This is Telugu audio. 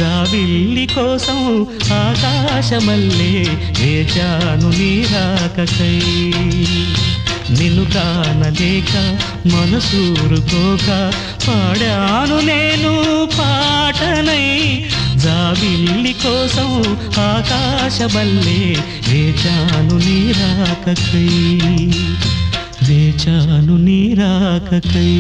జాబిల్లి కోసం ఆకాశమల్లే వేచాను నీ రాకకై నిన్ను కానలేక మనసూరుకోక పాడాను నేను పాటనై జాబిల్లి కోసం ఆకాశమల్లే వేచాను నీ రాకకై వేచాను నీ రాకకై